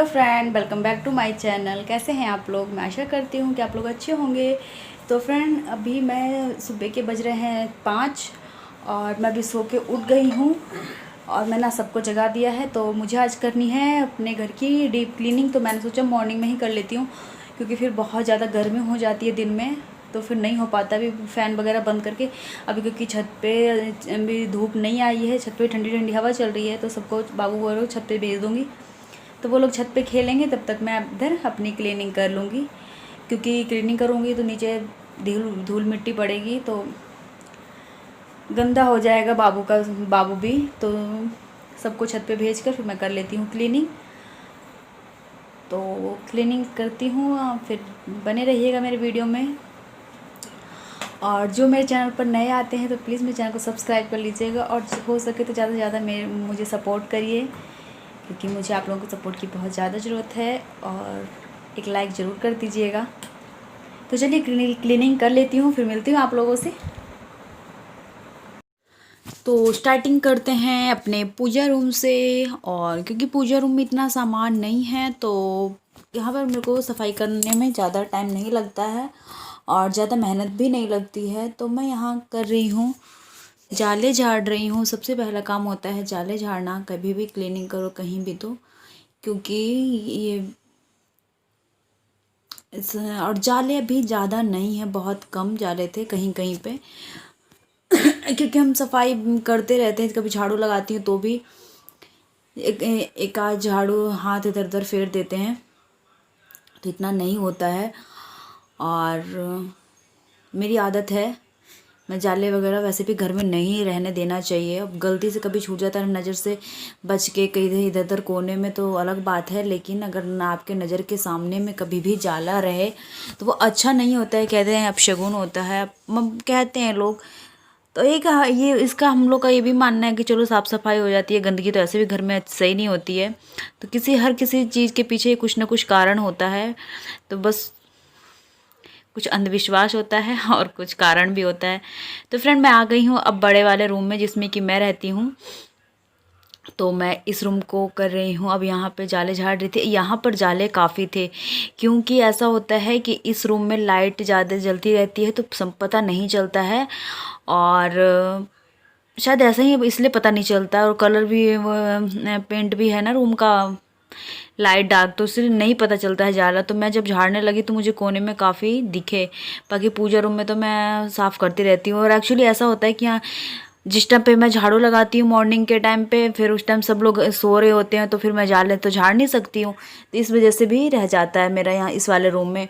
Hello friend, welcome back to my channel. कैसे हैं आप लोग? मैं आशा करती हूँ कि आप लोग अच्छे होंगे। तो फ्रेंड, अभी मैं सुबह के बज रहे हैं 5 और मैं अभी सो के उठ गई हूँ और मैंने सबको जगा दिया है। तो मुझे आज करनी है अपने घर की डीप क्लीनिंग। तो मैंने सोचा मॉर्निंग में ही कर लेती हूँ क्योंकि फिर बहुत ज़्यादा गर्मी हो जाती है दिन में, तो फिर नहीं हो पाता। अभी फ़ैन वगैरह बंद करके अभी क्योंकि छत पे अभी धूप नहीं आई है, छत पे ठंडी ठंडी हवा चल रही है, तो सबको बाबू वो छत पे भेज दूँगी। तो वो लोग छत पे खेलेंगे, तब तक मैं इधर अपनी क्लीनिंग कर लूँगी क्योंकि क्लीनिंग करूँगी तो नीचे धूल धूल मिट्टी पड़ेगी तो गंदा हो जाएगा बाबू भी। तो सबको छत पे भेज कर फिर मैं कर लेती हूँ क्लीनिंग। तो क्लीनिंग करती हूँ, फिर बने रहिएगा मेरे वीडियो में। और जो मेरे चैनल पर नए आते हैं तो प्लीज़ मेरे चैनल को सब्सक्राइब कर लीजिएगा और हो सके तो ज़्यादा से ज़्यादा मुझे सपोर्ट करिए क्योंकि मुझे आप लोगों को सपोर्ट की बहुत ज़्यादा ज़रूरत है। और एक लाइक ज़रूर कर दीजिएगा। तो चलिए क्लीनिंग कर लेती हूँ, फिर मिलती हूँ आप लोगों से। तो स्टार्टिंग करते हैं अपने पूजा रूम से। और क्योंकि पूजा रूम में इतना सामान नहीं है तो यहाँ पर मेरे को सफाई करने में ज़्यादा टाइम नहीं लगता है और ज़्यादा मेहनत भी नहीं लगती है। तो मैं यहाँ कर रही हूँ, जाले झाड़ रही हूँ। सबसे पहला काम होता है जाले झाड़ना, कभी भी क्लीनिंग करो कहीं भी तो, क्योंकि ये और जाले भी ज़्यादा नहीं है, बहुत कम जाले थे कहीं कहीं पे क्योंकि हम सफाई करते रहते हैं। कभी झाड़ू लगाती हूँ तो भी एक आध झाड़ू हाथ इधर उधर फेर देते हैं, तो इतना नहीं होता है। और मेरी आदत है, मैं जाले वगैरह वैसे भी घर में नहीं रहने देना चाहिए। अब गलती से कभी छूट जाता है नज़र से बच के कहीं इधर उधर कोने में तो अलग बात है, लेकिन अगर ना आपके नज़र के सामने में कभी भी जाला रहे तो वो अच्छा नहीं होता है। कहते हैं अपशगुन होता है, कहते हैं लोग। तो ये इसका हम लोग का ये भी मानना है कि चलो साफ़ सफाई हो जाती है, गंदगी तो ऐसे भी घर में सही नहीं होती है। तो हर किसी चीज़ के पीछे कुछ ना कुछ कारण होता है। तो बस कुछ अंधविश्वास होता है और कुछ कारण भी होता है। तो फ्रेंड, मैं आ गई हूँ अब बड़े वाले रूम में जिसमें कि मैं रहती हूँ। तो मैं इस रूम को कर रही हूँ। अब यहाँ पे जाले झाड़ रही थी। यहाँ पर जाले काफ़ी थे क्योंकि ऐसा होता है कि इस रूम में लाइट ज़्यादा जलती रहती है तो पता नहीं चलता है। और शायद ऐसा ही इसलिए पता नहीं चलता। और कलर भी पेंट भी है ना रूम का लाइट डार्क, तो इसलिए नहीं पता चलता है जाला। तो मैं जब झाड़ने लगी तो मुझे कोने में काफ़ी दिखे। बाकी पूजा रूम में तो मैं साफ़ करती रहती हूँ। और एक्चुअली ऐसा होता है कि यहाँ जिस टाइम पे मैं झाड़ू लगाती हूँ मॉर्निंग के टाइम पे, फिर उस टाइम सब लोग सो रहे होते हैं तो फिर मैं जाले तो झाड़ नहीं सकती हूँ, तो इस वजह से भी रह जाता है मेरा यहाँ इस वाले रूम में।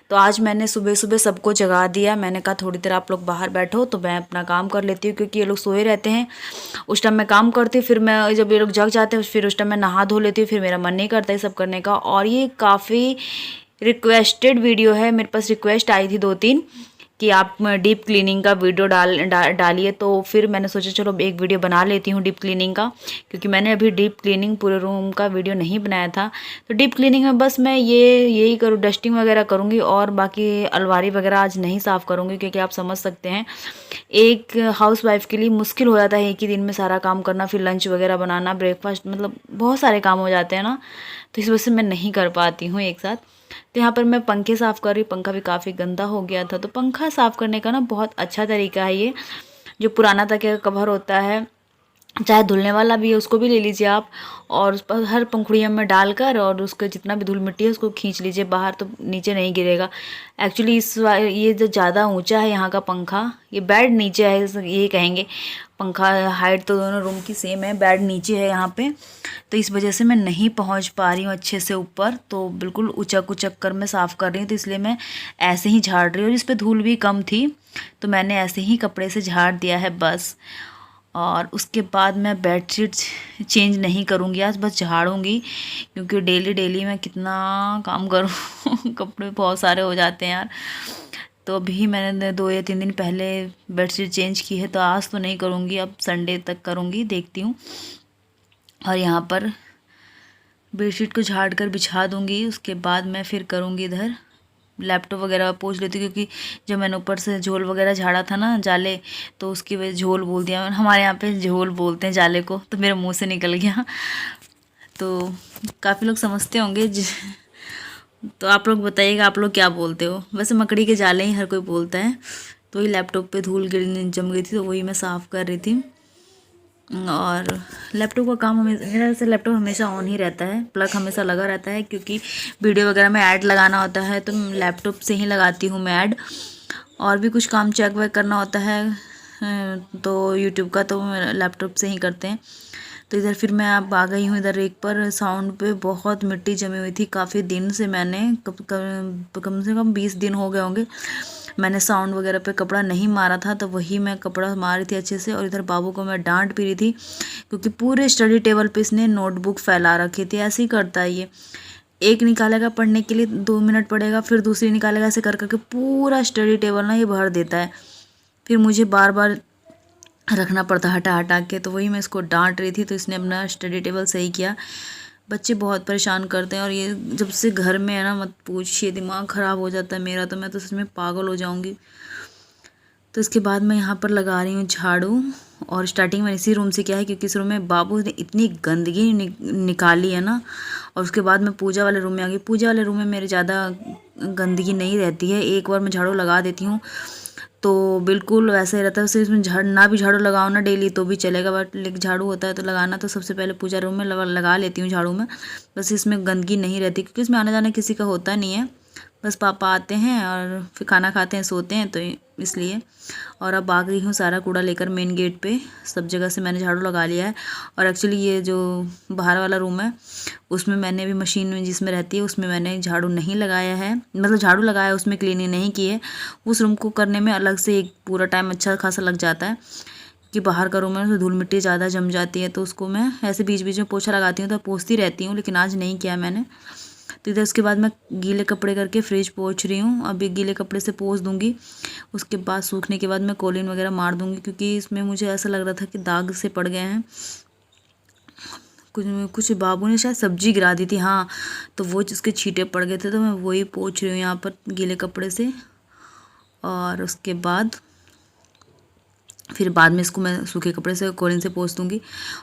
तो आज मैंने सुबह सुबह सबको जगा दिया। मैंने कहा थोड़ी देर आप लोग बाहर बैठो तो मैं अपना काम कर लेती हूँ क्योंकि ये लोग सोए रहते हैं। उस टाइम मैं काम करती हूँ, फिर मैं जब ये लोग जग जाते हैं फिर उस टाइम मैं नहा धो लेती हूँ, फिर मेरा मन नहीं करता ये सब करने का। और ये काफ़ी रिक्वेस्टेड वीडियो है, मेरे पास रिक्वेस्ट आई थी 2-3 कि आप डीप क्लीनिंग का वीडियो डालिए। तो फिर मैंने सोचा चलो एक वीडियो बना लेती हूँ डीप क्लीनिंग का, क्योंकि मैंने अभी डीप क्लीनिंग पूरे रूम का वीडियो नहीं बनाया था। तो डीप क्लीनिंग में बस मैं यही करूँ, डस्टिंग वगैरह करूँगी और बाकी अलमारी वगैरह आज नहीं साफ़ करूँगी क्योंकि आप समझ सकते हैं एक हाउसवाइफ के लिए मुश्किल हो जाता है एक ही दिन में सारा काम करना, फिर लंच वगैरह बनाना, ब्रेकफास्ट, मतलब बहुत सारे काम हो जाते हैं ना। तो इस वजह से मैं नहीं कर पाती हूँ एक साथ। तो यहाँ पर मैं पंखे साफ़ कर रही, पंखा भी काफ़ी गंदा हो गया था। तो पंखा साफ़ करने का ना बहुत अच्छा तरीका है ये, जो पुराना तकिया का कवर होता है, चाहे धुलने वाला भी है उसको भी ले लीजिए आप, और उस पर हर पंखुड़ियों में डालकर और उसका जितना भी धूल मिट्टी है उसको खींच लीजिए बाहर, तो नीचे नहीं गिरेगा। एक्चुअली ये जो ज़्यादा ऊंचा है यहाँ का पंखा, ये बेड नीचे है, ये कहेंगे। पंखा हाइट तो दोनों रूम की सेम है, बेड नीचे है यहाँ पे, तो इस वजह से मैं नहीं पहुँच पा रही हूँ अच्छे से ऊपर। तो बिल्कुल उचक उचक कर मैं साफ़ कर रही हूँ, तो इसलिए मैं ऐसे ही झाड़ रही हूँ। और इस पर धूल भी कम थी तो मैंने ऐसे ही कपड़े से झाड़ दिया है बस। और उसके बाद मैं बेडशीट चेंज नहीं करूँगी आज, बस झाड़ूंगी क्योंकि डेली डेली मैं कितना काम करूँ कपड़े बहुत सारे हो जाते हैं यार। तो अभी मैंने 2 या 3 दिन पहले बेडशीट चेंज की है, तो आज तो नहीं करूँगी, अब संडे तक करूँगी, देखती हूँ। और यहाँ पर बेडशीट को झाड़ कर बिछा दूँगी। उसके बाद मैं फिर करूँगी इधर लैपटॉप वगैरह पोंछ लेती हूँ क्योंकि जब मैंने ऊपर से झोल वगैरह झाड़ा था ना जाले, तो उसकी वजह झोल बोल दिया, हमारे यहाँ पे झोल बोलते हैं जाले को, तो मेरे मुंह से निकल गया। तो काफ़ी लोग समझते होंगे तो आप लोग बताइएगा आप लोग क्या बोलते हो। वैसे मकड़ी के जाले ही हर कोई बोलता है। तो वही लैपटॉप पे धूल गिर जम गई थी तो वही मैं साफ़ कर रही थी। और लैपटॉप का काम हमेशा, मेरा ऐसे लैपटॉप हमेशा ऑन ही रहता है, प्लग हमेशा लगा रहता है, क्योंकि वीडियो वगैरह में ऐड लगाना होता है तो लैपटॉप से ही लगाती हूँ मैं ऐड। और भी कुछ काम चेक वेक करना होता है तो यूट्यूब का तो लैपटॉप से ही करते हैं। तो इधर फिर मैं अब आ गई हूँ इधर एक पर साउंड पे बहुत मिट्टी जमी हुई थी काफ़ी दिन से। मैंने कम से कम 20 दिन हो गए होंगे मैंने साउंड वगैरह पे कपड़ा नहीं मारा था, तो वही मैं कपड़ा मार रही थी अच्छे से। और इधर बाबू को मैं डांट भी रही थी क्योंकि पूरे स्टडी टेबल पे इसने नोटबुक फैला रखी थी। ऐसे ही करता है ये, एक निकालेगा पढ़ने के लिए 2 मिनट पढ़ेगा, फिर दूसरी निकालेगा, ऐसे कर करके पूरा स्टडी टेबल ना ये भर देता है। फिर मुझे बार बार रखना पड़ता हटा हटा के। तो वही मैं इसको डांट रही थी, तो इसने अपना स्टडी टेबल सही किया। बच्चे बहुत परेशान करते हैं और ये जब से घर में है ना, मत पूछिए, दिमाग ख़राब हो जाता है मेरा। तो मैं तो सच में पागल हो जाऊंगी। तो इसके बाद मैं यहाँ पर लगा रही हूँ झाड़ू। और स्टार्टिंग में इसी रूम से किया है क्योंकि इस रूम में बाबू ने इतनी गंदगी निकाली है ना। और उसके बाद मैं पूजा वाले रूम में आ गई। पूजा वाले रूम में मेरे ज़्यादा गंदगी नहीं रहती है, एक बार मैं झाड़ू लगा देती हूँ तो बिल्कुल वैसे ही रहता है। उसमें ना भी झाड़ू लगाओ ना डेली तो भी चलेगा, बट लेकिन झाड़ू होता है तो लगाना तो सबसे पहले पूजा रूम में लगा लेती हूँ झाड़ू में। बस इसमें गंदगी नहीं रहती क्योंकि इसमें आने जाने किसी का होता नहीं है। बस पापा आते हैं और फिर खाना खाते हैं, सोते हैं, तो इसलिए। और अब आ गई हूँ सारा कूड़ा लेकर मेन गेट पे। सब जगह से मैंने झाड़ू लगा लिया है। और एक्चुअली ये जो बाहर वाला रूम है उसमें मैंने भी मशीन में जिसमें रहती है उसमें मैंने झाड़ू नहीं लगाया है, मतलब झाड़ू लगाया है, उसमें क्लीनिंग नहीं की है। उस रूम को करने में अलग से एक पूरा टाइम अच्छा खासा लग जाता है कि बाहर का रूम है तो धूल मिट्टी ज़्यादा जम जाती है। तो उसको मैं ऐसे बीच बीच में पोछा लगाती हूँ तो पोंछती रहती हूँ, लेकिन आज नहीं किया मैंने। तो इधर उसके बाद मैं गीले कपड़े करके फ्रिज पोंछ रही हूँ। अभी गीले कपड़े से पोंछ दूँगी, उसके बाद सूखने के बाद मैं कोलिन वगैरह मार दूँगी क्योंकि इसमें मुझे ऐसा लग रहा था कि दाग से पड़ गए हैं। कुछ बाबू ने शायद सब्जी गिरा दी थी, हाँ, तो वो जिसके छींटे पड़ गए थे तो मैं वही पोंछ रही हूँ यहाँ पर गीले कपड़े से। और उसके बाद फिर बाद में इसको मैं सूखे कपड़े से कोलिन से पोंछ दूँगी।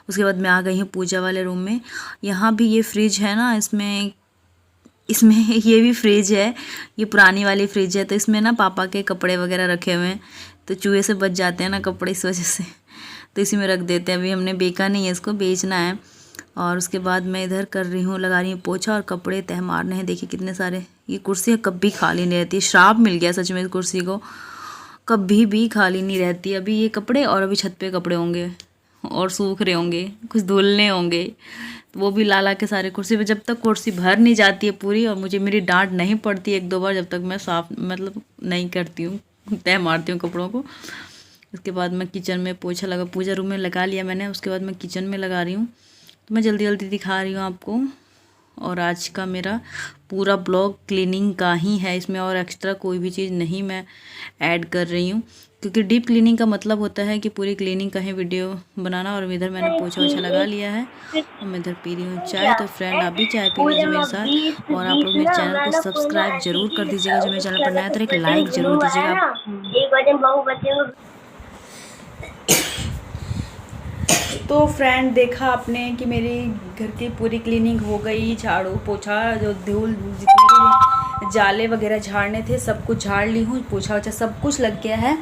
उसके बाद मैं आ गई हूँ पूजा वाले रूम में। यहाँ भी ये फ्रिज है ना, इसमें ये भी फ्रिज है, ये पुरानी वाली फ्रिज है। तो इसमें ना पापा के कपड़े वगैरह रखे हुए हैं तो चूहे से बच जाते हैं ना कपड़े, इस वजह से तो इसी में रख देते हैं। अभी हमने बेचा नहीं है, इसको बेचना है। और उसके बाद मैं इधर कर रही हूँ, लगा रही हूँ पोछा और कपड़े तह मारने हैं। देखिए कितने सारे, ये कुर्सी कभी खाली नहीं रहती, श्राप मिल गया सच में इस कुर्सी को, कभी भी खाली नहीं रहती। अभी ये कपड़े और अभी छत पे कपड़े होंगे और सूख रहे होंगे, कुछ धुलने होंगे, तो वो भी ला ला के सारे कुर्सी पे। जब तक कुर्सी भर नहीं जाती है पूरी और मुझे मेरी डांट नहीं पड़ती 1-2 बार, जब तक मैं साफ मतलब नहीं करती हूँ, तह मारती हूँ कपड़ों को। उसके बाद मैं किचन में पोछा लगा, पूजा रूम में लगा लिया मैंने, उसके बाद मैं किचन में लगा रही हूँ। तो मैं जल्दी जल्दी दिखा रही हूँ आपको। और आज का मेरा पूरा ब्लॉग क्लीनिंग का ही है, इसमें और एक्स्ट्रा कोई भी चीज़ नहीं मैं ऐड कर रही हूँ क्योंकि डीप क्लीनिंग का मतलब होता है कि पूरी क्लीनिंग का ही वीडियो बनाना। और इधर मैंने पोछा वोछा लगा लिया है और मैं इधर पी रही हूँ चाय। तो फ्रेंड आप भी चाय पी लीजिए मेरे साथ। और आप लोग मेरे चैनल को सब्सक्राइब जरूर कर दीजिएगा, जो मेरे चैनल पर नया तो एक लाइक जरूर दीजिएगा। तो फ्रेंड देखा आपने कि मेरी घर की पूरी क्लीनिंग हो गई, झाड़ू पोछा जो धूल जितने भी जाले वगैरह झाड़ने थे सब कुछ झाड़ ली हूँ, पोछा वोछा सब कुछ लग गया है।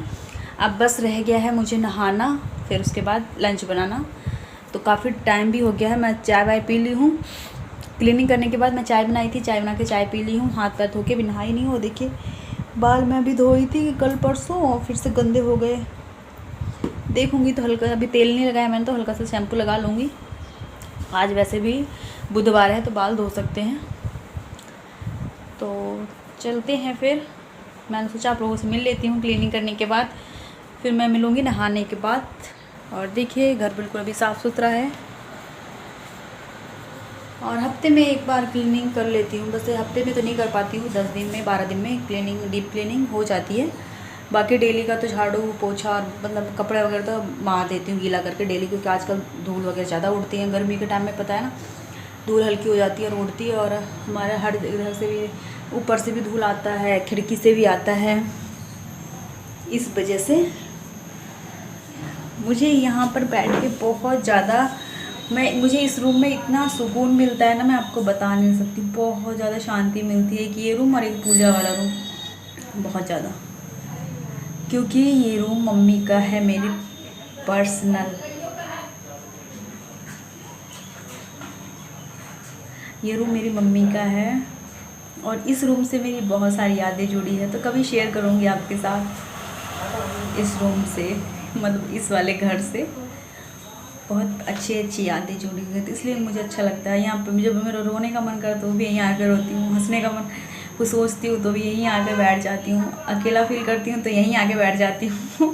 अब बस रह गया है मुझे नहाना, फिर उसके बाद लंच बनाना। तो काफ़ी टाइम भी हो गया है, मैं चाय वाय पी ली हूँ। क्लीनिंग करने के बाद मैं चाय बनाई थी, चाय बना के चाय पी ली हूँ। हाथ पैर धो के भी नहाई नहीं हो, देखिए बाल मैं भी धोई थी कल परसों और फिर से गंदे हो गए। देखूंगी तो हल्का, अभी तेल नहीं लगाया मैंने तो हल्का सा शैम्पू लगा लूँगी। आज वैसे भी बुधवार है तो बाल धो सकते हैं। तो चलते हैं फिर, मैंने सोचा आप लोगों से मिल लेती हूँ क्लीनिंग करने के बाद, फिर मैं मिलूँगी नहाने के बाद। और देखिए घर बिल्कुल अभी साफ़ सुथरा है और हफ्ते में एक बार क्लीनिंग कर लेती हूँ। बस हफ्ते में तो नहीं कर पाती हूँ, 10 दिन में 12 दिन में क्लीनिंग डीप क्लीनिंग हो जाती है। बाकी डेली का तो झाड़ू पोछा और मतलब कपड़े वगैरह तो मार देती हूँ गीला करके डेली, क्योंकि आजकल धूल वगैरह ज़्यादा उड़ती है। गर्मी के टाइम में पता है ना, धूल हल्की हो जाती है और उड़ती है। और हमारे हर इधर से भी, ऊपर से भी धूल आता है, खिड़की से भी आता है। इस वजह से मुझे यहाँ पर बैठ के बहुत ज़्यादा मुझे इस रूम में इतना सुकून मिलता है ना, मैं आपको बता नहीं सकती। बहुत ज़्यादा शांति मिलती है कि ये रूम और एक पूजा वाला रूम, बहुत ज़्यादा। क्योंकि ये रूम मम्मी का है, मेरी पर्सनल। ये रूम मेरी मम्मी का है और इस रूम से मेरी बहुत सारी यादें जुड़ी है, तो कभी शेयर करूँगी आपके साथ इस रूम से, मतलब इस वाले घर से। बहुत अच्छी अच्छी यादें जुड़ी हुई है, तो इसलिए मुझे अच्छा लगता है। यहाँ पे जब मेरा रोने का मन करता है तो भी यहीं आकर रोती हूँ, हंसने का मन कुछ सोचती हूँ तो भी यहीं आकर बैठ जाती हूँ, अकेला फील करती हूँ तो यहीं आके बैठ जाती हूँ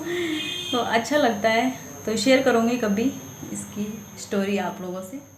तो अच्छा लगता है। तो शेयर करूँगी कभी इसकी स्टोरी आप लोगों से।